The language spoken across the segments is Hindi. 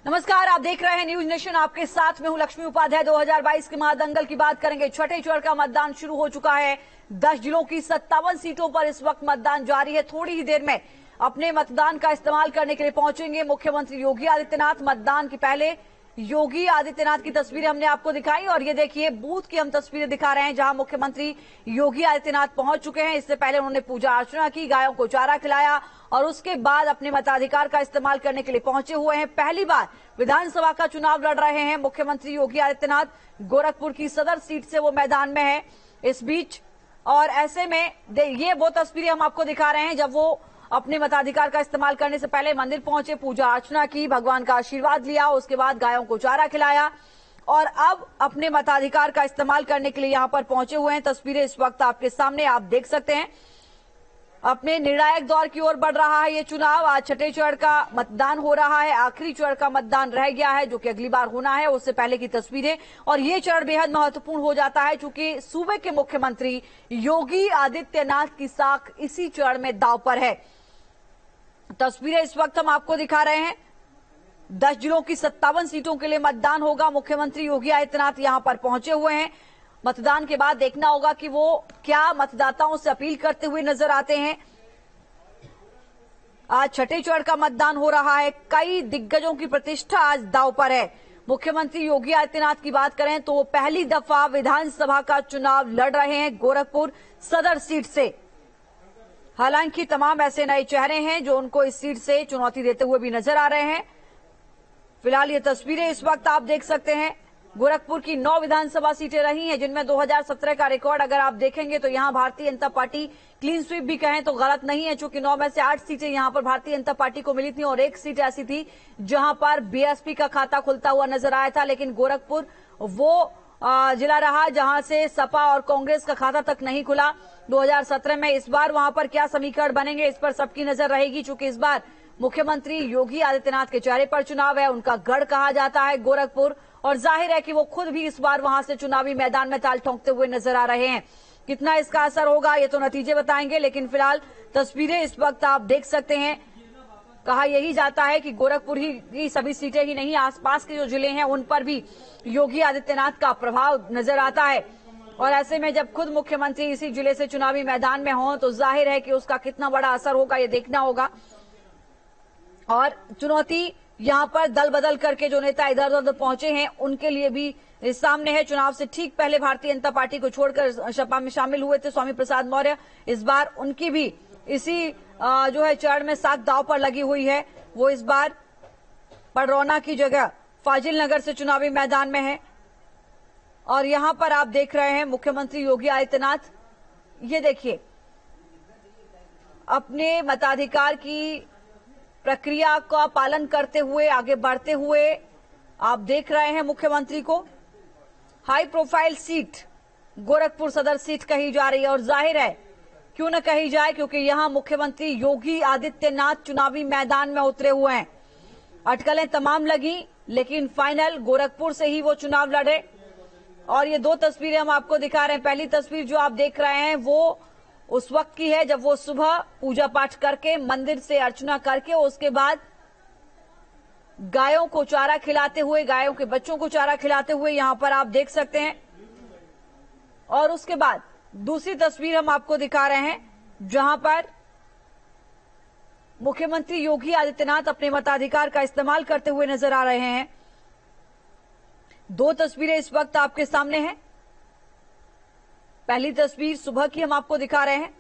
नमस्कार, आप देख रहे हैं न्यूज नेशन। आपके साथ में हूं लक्ष्मी उपाध्याय। 2022 के महादंगल की बात करेंगे। छठे चरण का मतदान शुरू हो चुका है। 10 जिलों की 57 सीटों पर इस वक्त मतदान जारी है। थोड़ी ही देर में अपने मतदान का इस्तेमाल करने के लिए पहुंचेंगे मुख्यमंत्री योगी आदित्यनाथ। मतदान के पहले योगी आदित्यनाथ की तस्वीरें हमने आपको दिखाई और ये देखिए बूथ की हम तस्वीरें दिखा रहे हैं जहां मुख्यमंत्री योगी आदित्यनाथ पहुंच चुके हैं। इससे पहले उन्होंने पूजा अर्चना की, गायों को चारा खिलाया और उसके बाद अपने मताधिकार का इस्तेमाल करने के लिए पहुंचे हुए हैं। पहली बार विधानसभा का चुनाव लड़ रहे हैं मुख्यमंत्री योगी आदित्यनाथ। गोरखपुर की सदर सीट से वो मैदान में है इस बीच। और ऐसे में ये वो तस्वीरें हम आपको दिखा रहे हैं जब वो अपने मताधिकार का इस्तेमाल करने से पहले मंदिर पहुंचे, पूजा अर्चना की, भगवान का आशीर्वाद लिया, उसके बाद गायों को चारा खिलाया और अब अपने मताधिकार का इस्तेमाल करने के लिए यहां पर पहुंचे हुए हैं। तस्वीरें इस वक्त आपके सामने आप देख सकते हैं। अपने निर्णायक दौर की ओर बढ़ रहा है ये चुनाव। आज छठे चरण का मतदान हो रहा है। आखिरी चरण का मतदान रह गया है जो कि अगली बार होना है, उससे पहले की तस्वीरें। और ये चरण बेहद महत्वपूर्ण हो जाता है क्योंकि सूबे के मुख्यमंत्री योगी आदित्यनाथ की साख इसी चरण में दांव पर है। तस्वीरें इस वक्त हम आपको दिखा रहे हैं। 10 जिलों की 57 सीटों के लिए मतदान होगा। मुख्यमंत्री योगी आदित्यनाथ यहां पर पहुंचे हुए हैं। मतदान के बाद देखना होगा कि वो क्या मतदाताओं से अपील करते हुए नजर आते हैं। आज छठे चरण का मतदान हो रहा है। कई दिग्गजों की प्रतिष्ठा आज दांव पर है। मुख्यमंत्री योगी आदित्यनाथ की बात करें तो वो पहली दफा विधानसभा का चुनाव लड़ रहे हैं गोरखपुर सदर सीट से। हालांकि तमाम ऐसे नए चेहरे हैं जो उनको इस सीट से चुनौती देते हुए भी नजर आ रहे हैं। फिलहाल ये तस्वीरें इस वक्त आप देख सकते हैं। गोरखपुर की 9 विधानसभा सीटें रही हैं जिनमें 2017 का रिकॉर्ड अगर आप देखेंगे तो यहां Bharatiya Janata party clean sweep भी कहें तो गलत नहीं है, चूंकि 9 में से 8 सीटें यहां पर भारतीय जनता पार्टी को मिली थी और 1 सीट ऐसी थी जहां पर बीएसपी का खाता खुलता हुआ नजर आया था। लेकिन गोरखपुर वो जिला रहा जहां से सपा और कांग्रेस का खाता तक नहीं खुला 2017 में। इस बार वहां पर क्या समीकरण बनेंगे इस पर सबकी नजर रहेगी, चूंकि इस बार मुख्यमंत्री योगी आदित्यनाथ के चेहरे पर चुनाव है। उनका गढ़ कहा जाता है गोरखपुर और जाहिर है कि वो खुद भी इस बार वहां से चुनावी मैदान में ताल ठोंकते हुए नजर आ रहे हैं। कितना इसका असर होगा ये तो नतीजे बताएंगे, लेकिन फिलहाल तस्वीरें इस वक्त आप देख सकते हैं। कहा यही जाता है कि गोरखपुर ही सभी सीटें ही नहीं, आसपास के जो जिले हैं उन पर भी योगी आदित्यनाथ का प्रभाव नजर आता है। और ऐसे में जब खुद मुख्यमंत्री इसी जिले से चुनावी मैदान में हों तो जाहिर है कि उसका कितना बड़ा असर होगा ये देखना होगा। और चुनौती यहां पर दल बदल करके जो नेता इधर उधर पहुंचे हैं उनके लिए भी इस सामने है। चुनाव से ठीक पहले भारतीय जनता पार्टी को छोड़कर सपा में शामिल हुए थे स्वामी प्रसाद मौर्य। इस बार उनकी भी इसी जो है चरण में साख दांव पर लगी हुई है। वो इस बार पडरौना की जगह फाजिल नगर से चुनावी मैदान में है। और यहां पर आप देख रहे हैं मुख्यमंत्री योगी आदित्यनाथ, ये देखिए अपने मताधिकार की प्रक्रिया का पालन करते हुए आगे बढ़ते हुए आप देख रहे हैं मुख्यमंत्री को। हाई प्रोफाइल सीट गोरखपुर सदर सीट कही जा रही है और जाहिर है क्यों न कही जाए क्योंकि यहां मुख्यमंत्री योगी आदित्यनाथ चुनावी मैदान में उतरे हुए हैं। अटकलें तमाम लगी लेकिन फाइनल गोरखपुर से ही वो चुनाव लड़े। और ये 2 तस्वीरें हम आपको दिखा रहे हैं। पहली तस्वीर जो आप देख रहे हैं वो उस वक्त की है जब वो सुबह पूजा पाठ करके मंदिर से अर्चना करके उसके बाद गायों को चारा खिलाते हुए, गायों के बच्चों को चारा खिलाते हुए यहां पर आप देख सकते हैं। और उसके बाद दूसरी तस्वीर हम आपको दिखा रहे हैं जहां पर मुख्यमंत्री योगी आदित्यनाथ अपने मताधिकार का इस्तेमाल करते हुए नजर आ रहे हैं। 2 तस्वीरें इस वक्त आपके सामने हैं। पहली तस्वीर सुबह की हम आपको दिखा रहे हैं।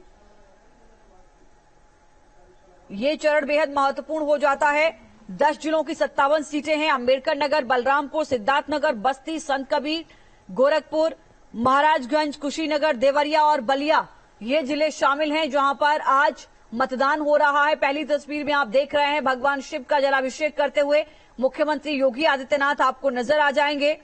ये चरण बेहद महत्वपूर्ण हो जाता है। 10 जिलों की 57 सीटें हैं। अंबेडकर नगर, बलरामपुर, सिद्धार्थनगर, बस्ती, संत कबीर, गोरखपुर, महाराजगंज, कुशीनगर, देवरिया और बलिया ये जिले शामिल हैं जहां पर आज मतदान हो रहा है। पहली तस्वीर में आप देख रहे हैं भगवान शिव का जलाभिषेक करते हुए मुख्यमंत्री योगी आदित्यनाथ आपको नजर आ जाएंगे।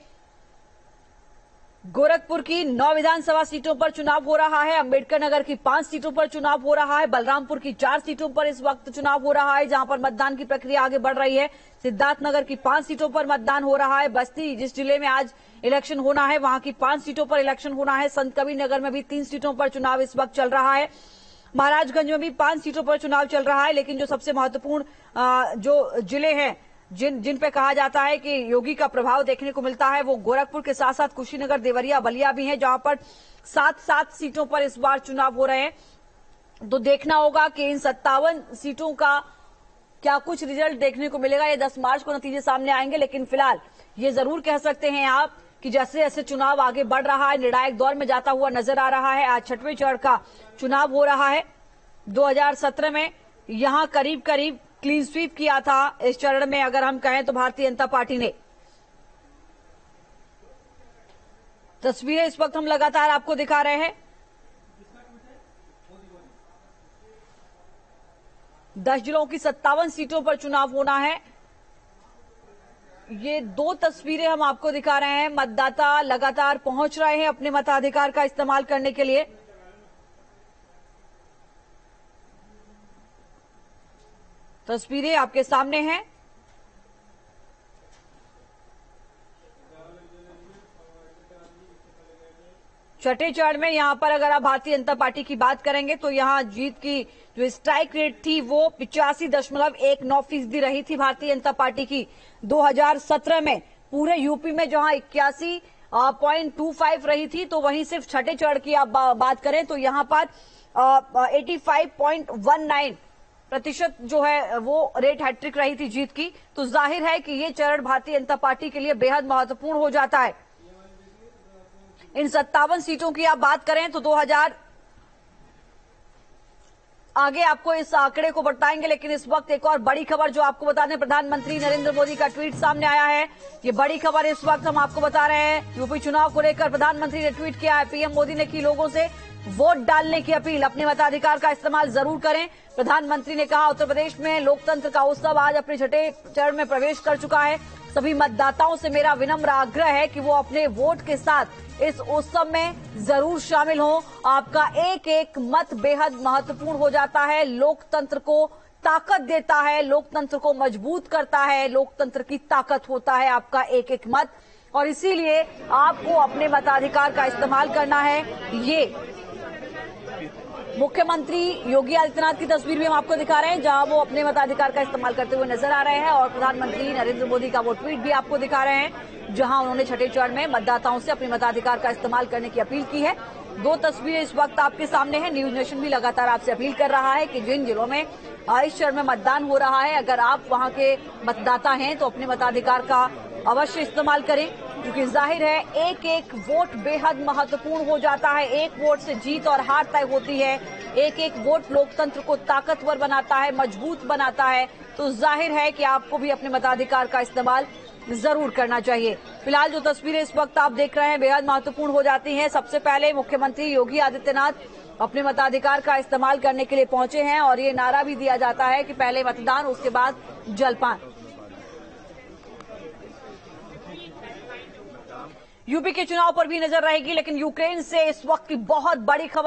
गोरखपुर की 9 विधानसभा सीटों पर चुनाव हो रहा है। अंबेडकर नगर की 5 सीटों पर चुनाव हो रहा है। बलरामपुर की 4 सीटों पर इस वक्त चुनाव हो रहा है जहां पर मतदान की प्रक्रिया आगे बढ़ रही है। सिद्धार्थनगर की 5 सीटों पर मतदान हो रहा है। बस्ती जिस जिले में आज इलेक्शन होना है वहां की 5 सीटों पर इलेक्शन होना है। संत कबीर नगर में भी 3 सीटों पर चुनाव इस वक्त चल रहा है। महाराजगंज में भी 5 सीटों पर चुनाव चल रहा है। लेकिन जो सबसे महत्वपूर्ण जो जिले हैं जिन पे कहा जाता है कि योगी का प्रभाव देखने को मिलता है, वो गोरखपुर के साथ साथ कुशीनगर, देवरिया, बलिया भी है, जहां पर 7 सीटों पर इस बार चुनाव हो रहे हैं। तो देखना होगा कि इन 57 सीटों का क्या कुछ रिजल्ट देखने को मिलेगा। ये 10 मार्च को नतीजे सामने आएंगे, लेकिन फिलहाल ये जरूर कह सकते हैं आप कि जैसे जैसे चुनाव आगे बढ़ रहा है, निर्णायक दौर में जाता हुआ नजर आ रहा है। आज 6वें चरण का चुनाव हो रहा है। 2017 में यहां करीब करीब क्लीन स्वीप किया था। इस चरण में अगर हम कहें तो भारतीय जनता पार्टी ने। तस्वीरें इस वक्त हम लगातार आपको दिखा रहे हैं। 10 जिलों की 57 सीटों पर चुनाव होना है। ये 2 तस्वीरें हम आपको दिखा रहे हैं। मतदाता लगातार पहुंच रहे हैं अपने मताधिकार का इस्तेमाल करने के लिए। तस्वीरें आपके सामने हैं। छठे चरण में यहां पर अगर आप भारतीय जनता पार्टी की बात करेंगे तो यहां जीत की जो स्ट्राइक रेट थी वो 85.19% रही थी भारतीय जनता पार्टी की 2017 में। पूरे यूपी में जहां 81.25 रही थी, तो वहीं सिर्फ छठे चरण की आप बात करें तो यहां पर 85.19% जो है वो रेट हैट्रिक रही थी जीत की। तो जाहिर है कि ये चरण भारतीय जनता पार्टी के लिए बेहद महत्वपूर्ण हो जाता है। इन 57 सीटों की आप बात करें तो 2000 आगे आपको इस आंकड़े को बताएंगे, लेकिन इस वक्त एक और बड़ी खबर जो आपको बता दें, प्रधानमंत्री नरेंद्र मोदी का ट्वीट सामने आया है। ये बड़ी खबर इस वक्त हम आपको बता रहे हैं। यूपी चुनाव को लेकर प्रधानमंत्री ने ट्वीट किया है। पीएम मोदी ने की लोगों से वोट डालने की अपील, अपने मताधिकार का इस्तेमाल जरूर करें। प्रधानमंत्री ने कहा, उत्तर प्रदेश में लोकतंत्र का उत्सव आज अपने छठे चरण में प्रवेश कर चुका है। सभी मतदाताओं से मेरा विनम्र आग्रह है कि वो अपने वोट के साथ इस उत्सव में जरूर शामिल हों। आपका एक एक मत बेहद महत्वपूर्ण हो जाता है, लोकतंत्र को ताकत देता है, लोकतंत्र को मजबूत करता है, लोकतंत्र की ताकत होता है आपका एक एक मत। और इसीलिए आपको अपने मताधिकार का इस्तेमाल करना है। ये मुख्यमंत्री योगी आदित्यनाथ की तस्वीर भी हम आपको दिखा रहे हैं, जहां वो अपने मताधिकार का इस्तेमाल करते हुए नजर आ रहे हैं। और प्रधानमंत्री नरेंद्र मोदी का वो ट्वीट भी आपको दिखा रहे हैं, जहां उन्होंने छठे चरण में मतदाताओं से अपने मताधिकार का इस्तेमाल करने की अपील की है। 2 तस्वीरें इस वक्त आपके सामने हैं। न्यूज नेशन भी लगातार आपसे अपील कर रहा है कि जिन जिलों में इस चरण में मतदान हो रहा है, अगर आप वहां के मतदाता हैं तो अपने मताधिकार का अवश्य इस्तेमाल करें, क्योंकि जाहिर है एक एक वोट बेहद महत्वपूर्ण हो जाता है। एक वोट से जीत और हार तय होती है। एक एक वोट लोकतंत्र को ताकतवर बनाता है, मजबूत बनाता है। तो जाहिर है कि आपको भी अपने मताधिकार का इस्तेमाल जरूर करना चाहिए। फिलहाल जो तस्वीरें इस वक्त आप देख रहे हैं बेहद महत्वपूर्ण हो जाती हैं। सबसे पहले मुख्यमंत्री योगी आदित्यनाथ अपने मताधिकार का इस्तेमाल करने के लिए पहुंचे हैं और ये नारा भी दिया जाता है कि पहले मतदान, उसके बाद जलपान। यूपी के चुनाव पर भी नजर रहेगी, लेकिन यूक्रेन से इस वक्त की बहुत बड़ी खबर